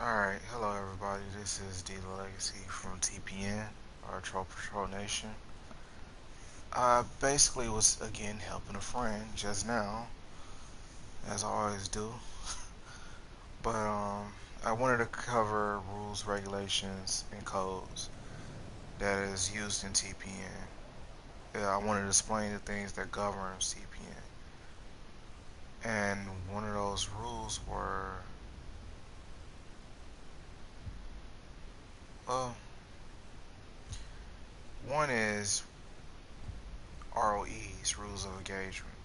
Alright, hello everybody, this is D Legacy from TPN, or Troll Patrol Nation. I basically was again helping a friend just now, as I always do, but I wanted to cover rules, regulations, and codes that is used in TPN. Yeah, I wanted to explain the things that govern TPN. And one of those rules were, well, one is ROEs, rules of engagement.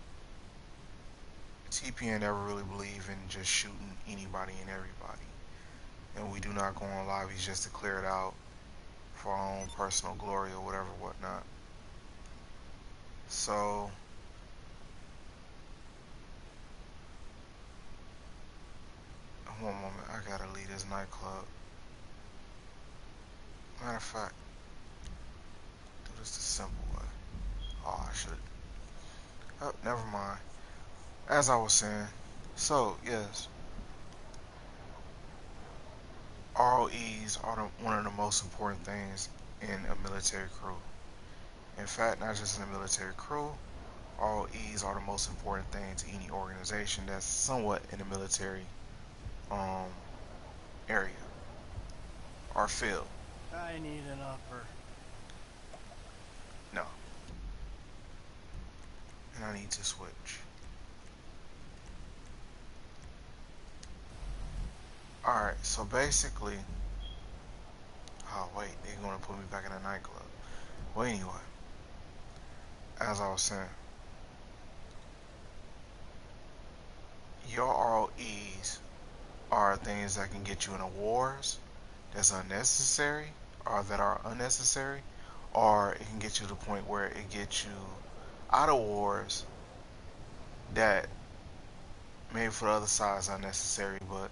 TPN never really believe in just shooting anybody and everybody, and we do not go on lobbies just to clear it out for our own personal glory or whatever, whatnot. So, one moment, I gotta leave this nightclub. Matter of fact, do this the simple way. Oh, I should. Oh, never mind. As I was saying, so yes, ROEs are one of the most important things in a military crew. In fact, not just in a military crew, ROEs are the most important thing to any organization that's somewhat in the military um, area or field. I need an upper. No. And I need to switch. Alright, so basically, oh wait, they're going to put me back in a nightclub. Well, anyway, as I was saying, your ROEs are things that can get you in wars that's unnecessary or that are unnecessary, or it can get you to the point where it gets you out of wars that maybe for the other side is unnecessary, but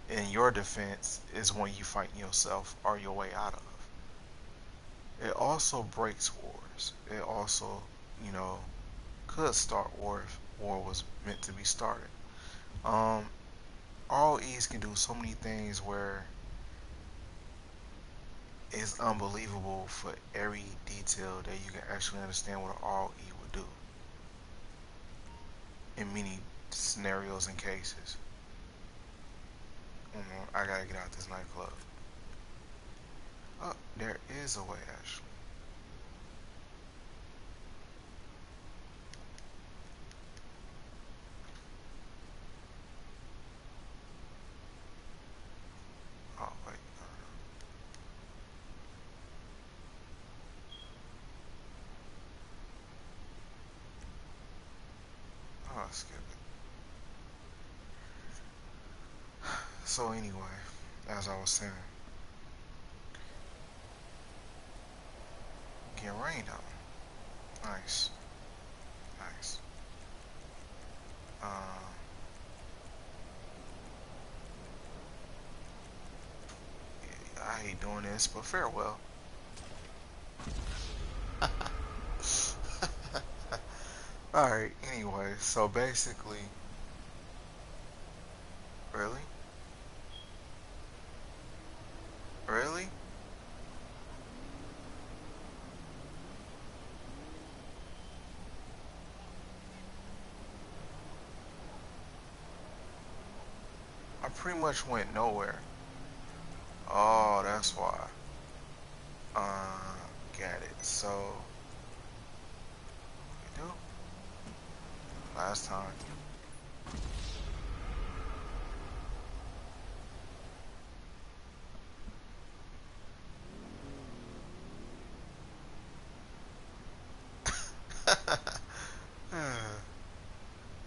in your defense is when you fight yourself or your way out of. It also breaks wars. It also, you know, could start war if war was meant to be started. Um, ROEs can do so many things where it's unbelievable for every detail that you can actually understand what an ROE would do in many scenarios and cases. I gotta get out this nightclub. Oh, there is a way actually. Oh wait, oh skip it. So anyway, as I was saying, get rained on. Nice, nice. Uh, I hate doing this, but farewell. Alright, anyway, so basically, really? Really? I pretty much went nowhere. Oh, that's why. Got it. So, we do? Last time.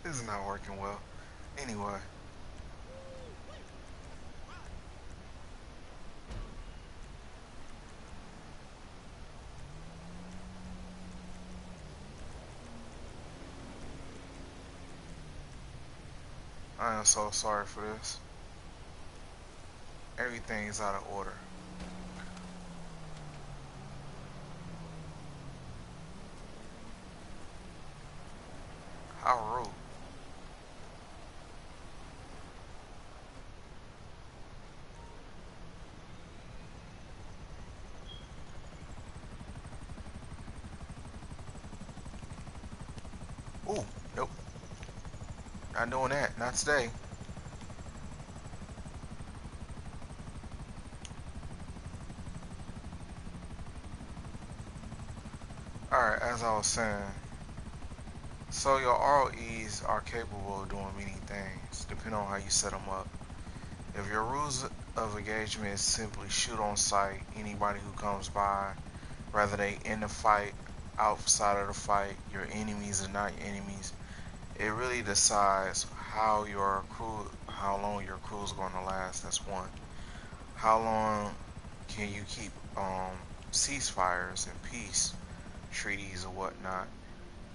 This is not working well. Anyway, I am so sorry for this. Everything is out of order. How rude. Ooh, nope, not doing that. Not today. Alright, as I was saying, so your ROEs are capable of doing many things, depending on how you set them up. If your rules of engagement is simply shoot on sight anybody who comes by, whether they in the fight, outside of the fight, your enemies or not your enemies, it really decides how long your crew is going to last. That's one. How long can you keep ceasefires and peace treaties or whatnot?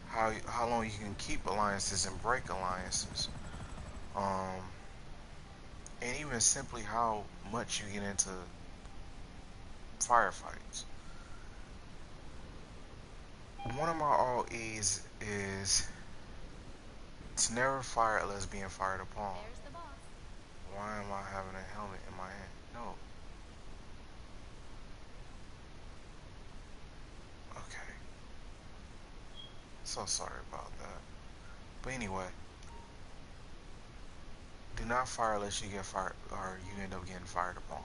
How long you can keep alliances and break alliances? Um, and even simply how much you get into firefights. One of my ROEs is to never fire unless being fired upon. There's the boss. Why am I having a helmet in my hand? No. Okay. So sorry about that. But anyway, do not fire unless you get fired or you end up getting fired upon.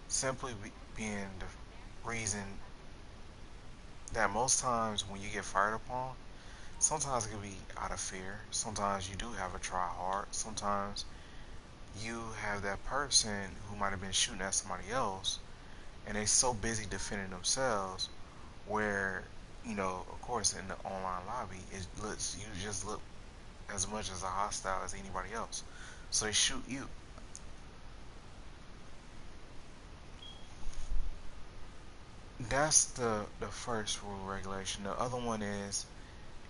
Simply being the reason that most times when you get fired upon, sometimes it can be out of fear. Sometimes you do have a try hard. Sometimes you have that person who might have been shooting at somebody else and they so busy defending themselves where, of course in the online lobby it looks you just look as much as a hostile as anybody else. So they shoot you. That's the first rule regulation. The other one is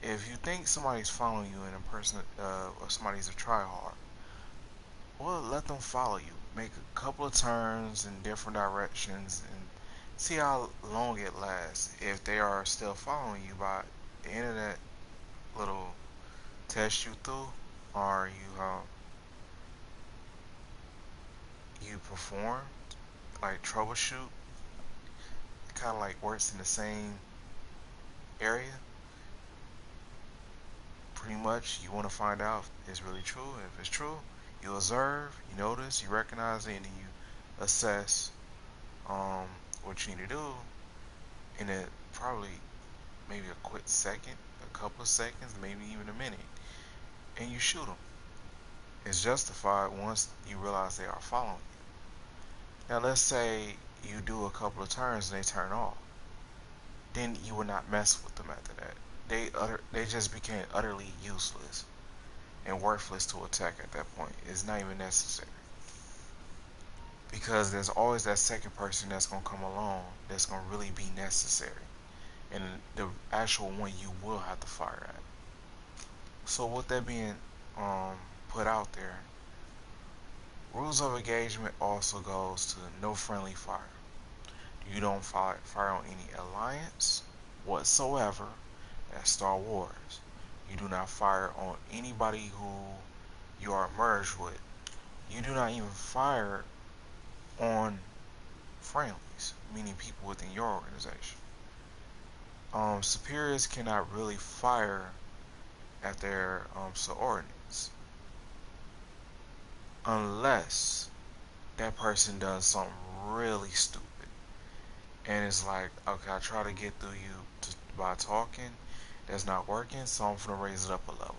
if you think somebody's following you and a person or somebody's a tryhard, well, let them follow you. Make a couple of turns in different directions and see how long it lasts. If they are still following you by the end of that little test you through, or you perform like troubleshoot, kind of like works in the same area. Pretty much, you want to find out if it's really true. If it's true, you observe, you notice, you recognize it, and then you assess um, what you need to do in a probably maybe a quick second, a couple of seconds, maybe even a minute, and you shoot them. It's justified once you realize they are following you. Now, let's say you do a couple of turns and they turn off. Then you will not mess with them after that. They just became utterly useless and worthless to attack at that point. It's not even necessary because there's always that second person that's gonna come along that's gonna really be necessary, and the actual one you will have to fire at. So with that being um, put out there, rules of engagement also goes to no friendly fire. You don't fire on any alliance whatsoever. That's Star Wars. You do not fire on anybody who you are merged with. You do not even fire on friendlies, meaning people within your organization. Superiors cannot really fire at their subordinates unless that person does something really stupid. And it's like, okay, I try to get through you by talking. That's not working, so I'm gonna raise it up a level.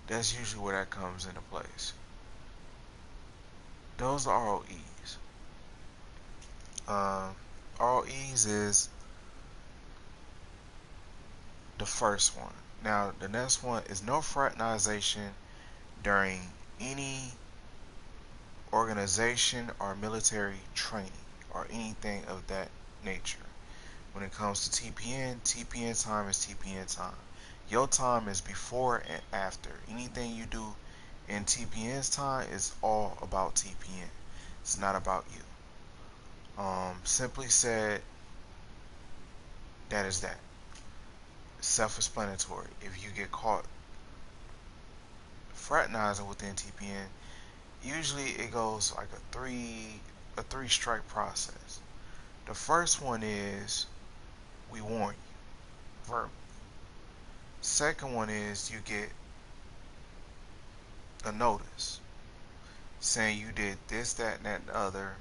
That's usually where that comes into place. Those are ROEs. Um, ROEs is the first one. Now, the next one is no fraternization during any organization or military training or anything of that nature. When it comes to TPN, TPN time is TPN time. Your time is before and after. Anything you do in TPN's time is all about TPN. It's not about you. Simply said, that is that. Self-explanatory. If you get caught fraternizing within TPN, usually it goes like a three strike process. The first one is we warn you verbally. Second one is you get a notice saying you did this, that, and that, and the other,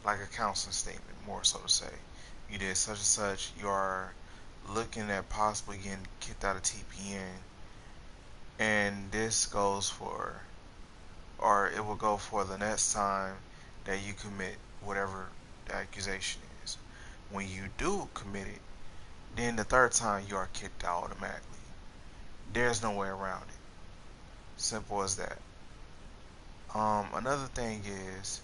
like a counseling statement, more so to say. You did such and such. You are looking at possibly getting kicked out of TPN, and this goes for, or it will go for the next time that you commit whatever the accusation is. When you do commit it, then the third time you are kicked out automatically. There's no way around it. Simple as that. Another thing is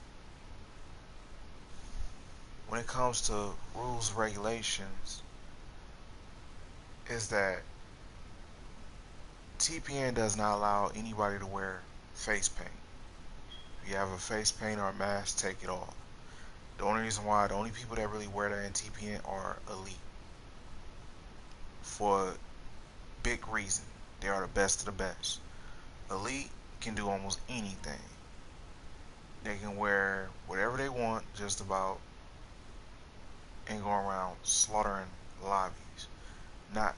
when it comes to rules regulations is that TPN does not allow anybody to wear face paint. If you have a face paint or a mask, take it off. The only reason why, the only people that really wear that in TPN are elite. For a big reason. They are the best of the best. Elite can do almost anything. They can wear whatever they want, just about, and go around slaughtering lobbies. Not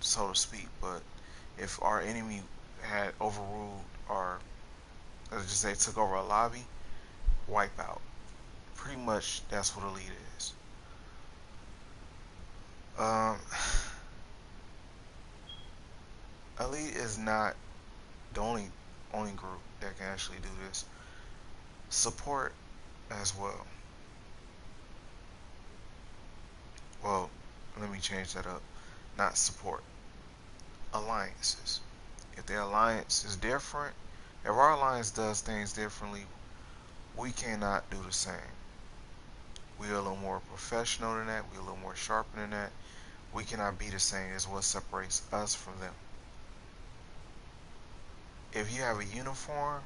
so to speak, but if our enemy had overruled, or let's just say took over a lobby, wipe out. Pretty much that's what elite is. Um, elite is not the only group that can actually do this. Support as well. Well, let me change that up. Not support. Alliances. If the alliance is different, if our alliance does things differently, we cannot do the same. We're a little more professional than that. We're a little more sharper than that. We cannot be the same. Is what separates us from them. If you have a uniform,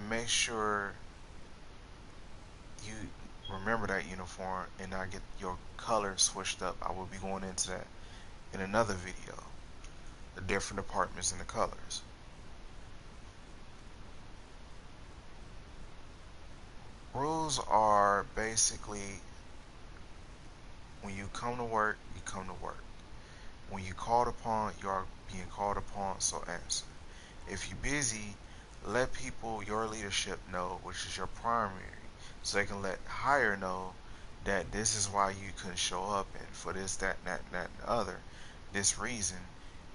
make sure you remember that uniform and not get your color switched up. I will be going into that in another video. The different departments and the colors. Rules are basically when you come to work, you come to work. When you called upon, you are being called upon, so answer. If you're busy, let people, your leadership know, which is your primary, so they can let higher know that this is why you couldn't show up, and for this, that, and that, and that, and the other, this reason,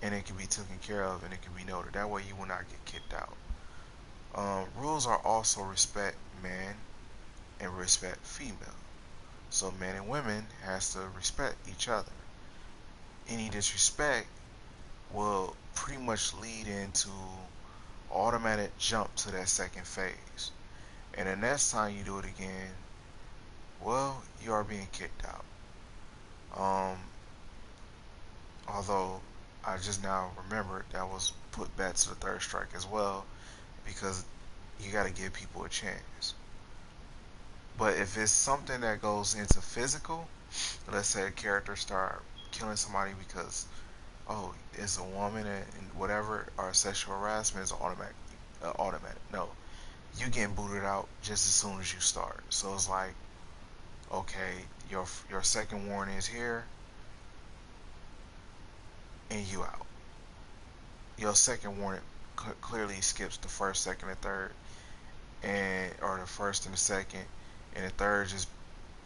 and it can be taken care of, and it can be noted. That way you will not get kicked out. Rules are also respect man and respect female. So men and women has to respect each other. Any disrespect will pretty much lead into automatic jump to that second phase. And the next time you do it again, well, you are being kicked out. Um, Although I just now remembered that was put back to the third strike as well, because you got to give people a chance. But if it's something that goes into physical, let's say a character start killing somebody because it's a woman and whatever, or sexual harassment is automatic. Automatic. No, you getting booted out just as soon as you start. So it's like, okay, your second warning is here, and you out. Your second warning clearly skips the first, second, and third, and or the first and the second, and the third just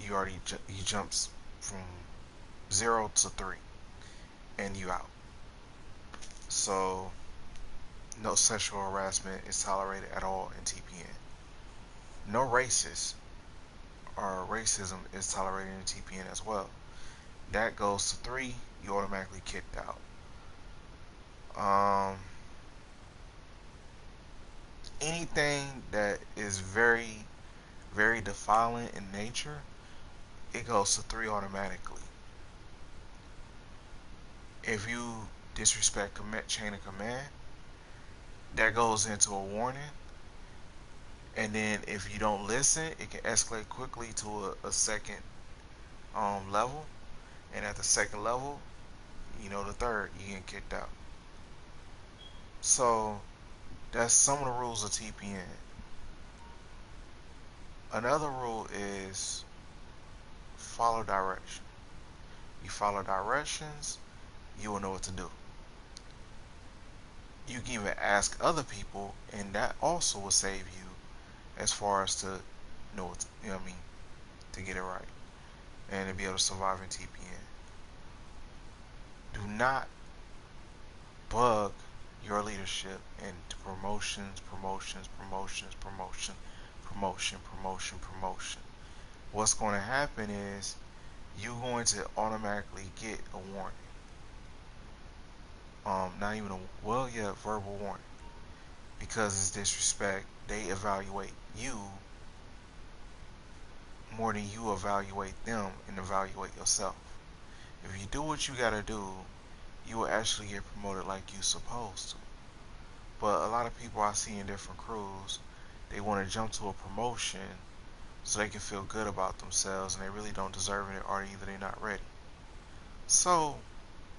you already you jumps from 0 to 3, and you out. So no sexual harassment is tolerated at all in TPN. No racist or racism is tolerated in TPN as well. That goes to 3, you automatically kicked out. Um, Anything that is very, very defiling in nature, it goes to 3 automatically. If you disrespect chain of command, that goes into a warning. And then if you don't listen, it can escalate quickly to a second level. And at the second level, the third, you get kicked out. So that's some of the rules of TPN. Another rule is follow direction. You follow directions, you will know what to do. You can even ask other people, and that also will save you as far as to know what to, you know what I mean, to get it right and to be able to survive in TPN. Do not bug your leadership into promotion. What's going to happen is you're going to automatically get a warning. Not even a, well, yeah, verbal warning, because it's disrespect. They evaluate you more than you evaluate them and evaluate yourself. If you do what you gotta do, you will actually get promoted like you supposed to. But a lot of people I see in different crews, they want to jump to a promotion so they can feel good about themselves, and they really don't deserve it, or either they're not ready. So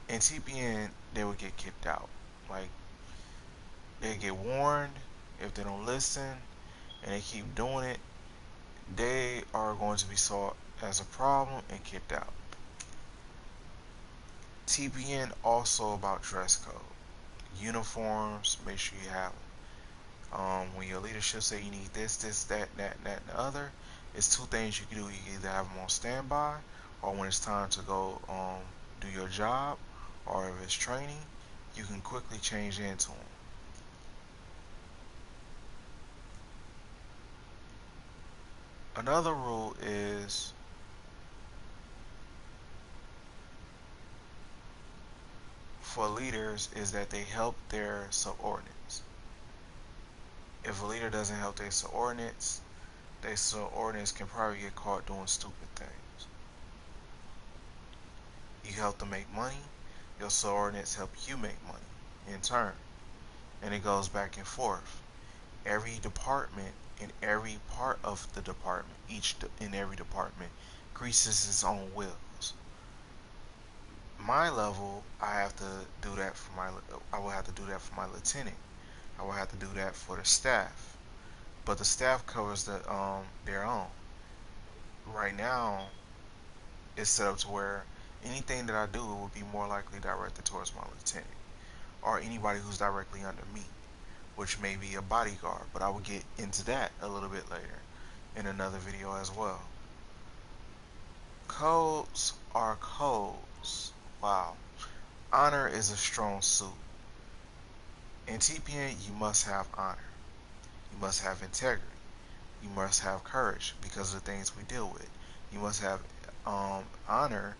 in TPN, they would get kicked out. Like, they get warned. If they don't listen and they keep doing it, they are going to be saw as a problem and kicked out. TPN also about dress code, uniforms. Make sure you have them. When your leadership say you need this, that, and the other, it's two things you can do. You can either have them on standby, or when it's time to go do your job, or if it's training, you can quickly change into them. Another rule is for leaders is that they help their subordinates. If a leader doesn't help their subordinates can probably get caught doing stupid things. You help them make money, your subordinates help you make money in turn. And it goes back and forth. Every department in every part of the department, in every department, greases its own wheels. My level, I will have to do that for my lieutenant. I will have to do that for the staff. But the staff covers their own. Right now, it's set up to where anything that I do would be more likely directed towards my lieutenant or anybody who's directly under me, which may be a bodyguard. But I will get into that a little bit later in another video as well. Codes are codes. Wow. Honor is a strong suit. In TPN, you must have honor. You must have integrity. You must have courage because of the things we deal with. You must have honor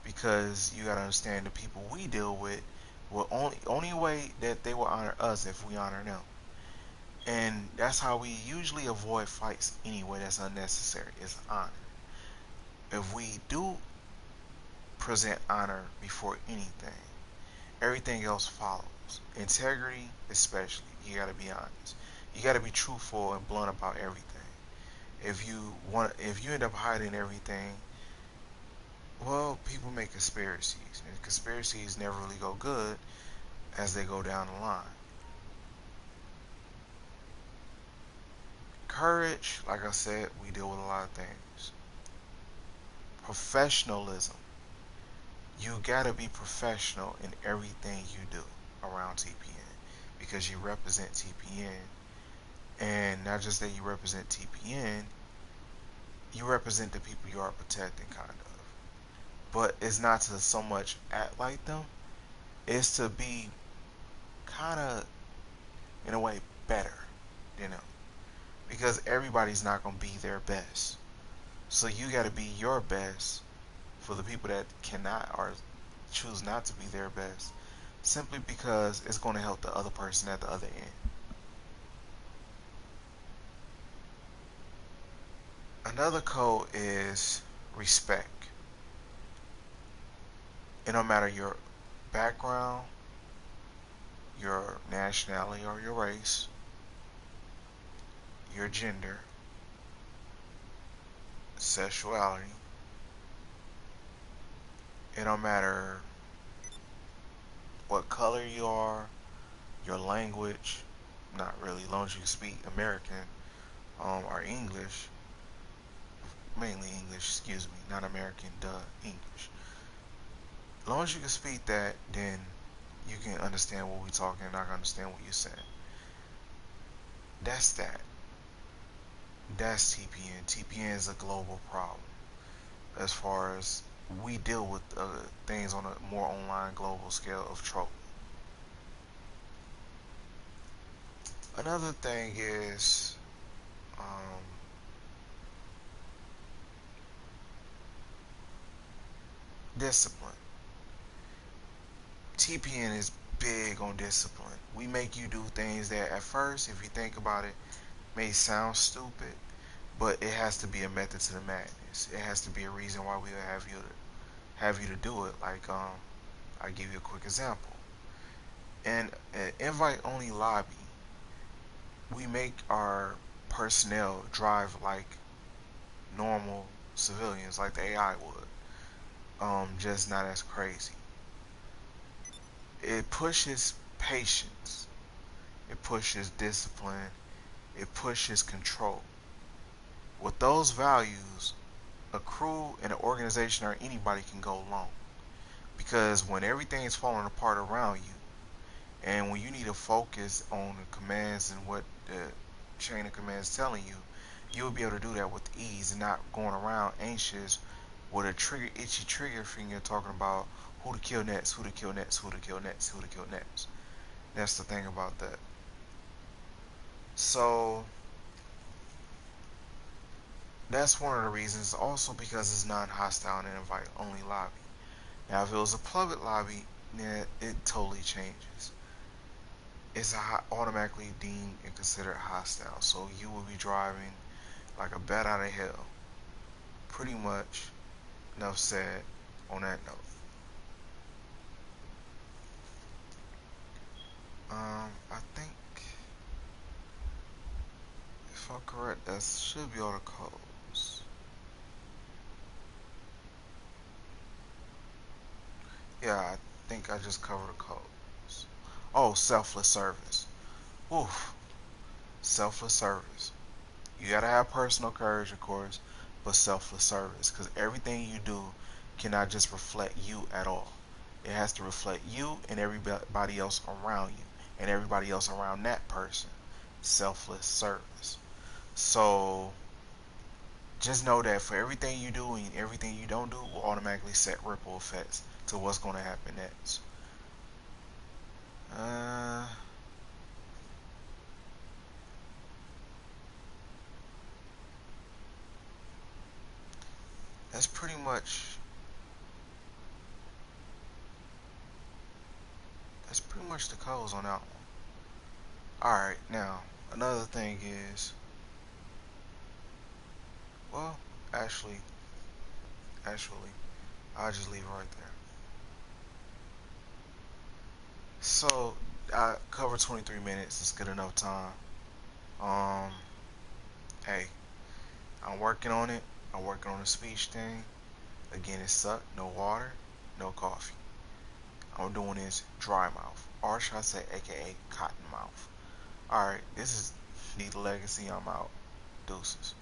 because you got to understand the people we deal with will only way that they will honor us if we honor them. And that's how we usually avoid fights anyway. That's unnecessary. Is honor. If we do present honor before anything, everything else follows. Integrity, especially. You got to be honest. You got to be truthful and blunt about everything. If you end up hiding everything, well, people make conspiracies, and conspiracies never really go good as they go down the line. Courage, like I said, we deal with a lot of things. Professionalism, you gotta be professional in everything you do around TPN because you represent TPN, and not just that you represent TPN, you represent the people you are protecting, kind of. But it's not to so much act like them, it's to be kind of, in a way, better than them. Because everybody's not going to be their best. So you got to be your best for the people that cannot or choose not to be their best, simply because it's going to help the other person at the other end. Another code is respect. It no matter your background, your nationality or your race, your gender, sexuality, it don't matter what color you are, your language, not really, as long as you speak American or English, mainly English, excuse me, not American, English. As long as you can speak that, then you can understand what we're talking and I can understand what you're saying. That's that. That's TPN. TPN is a global problem as far as we deal with things on a more online global scale of trope. Another thing is um, discipline. TPN is big on discipline. We make you do things that at first, if you think about it, may sound stupid, but it has to be a method to the madness. It has to be a reason why we have you to do it. Like I'll give you a quick example. In an invite only lobby, we make our personnel drive like normal civilians, like the AI would. Just not as crazy. It pushes patience. It pushes discipline. It pushes control. With those values, a crew and an organization or anybody can go long. Because when everything is falling apart around you, and when you need to focus on the commands and what the chain of commands is telling you, you'll be able to do that with ease and not going around anxious with a itchy trigger finger talking about who to kill next, who to kill next, who to kill next, who to kill next. That's the thing about that. So that's one of the reasons. Also because it's non-hostile and invite only lobby. Now, if it was a public lobby, then it totally changes. It's automatically deemed and considered hostile. So you will be driving like a bat out of hell. Pretty much. Enough said on that note. I think if I'm correct, that should be all the codes. Yeah, I think I just covered the codes. Oh, selfless service. Oof, selfless service. You gotta have personal courage, of course, but selfless service. Because everything you do cannot just reflect you at all. It has to reflect you and everybody else around you, and everybody else around that person. Selfless service. So just know that for everything you do and everything you don't do will automatically set ripple effects to what's going to happen next. Uh, that's pretty much the codes on that one. All right, now another thing is, well, actually, actually, I'll just leave it right there. So I covered 23 minutes. It's good enough time. Um, hey, I'm working on it. I'm working on the speech thing. Again, it sucked. No water, no coffee. I'm doing this dry mouth, or should I say, aka cotton mouth. Alright, this is the Legacy. I'm out. Deuces.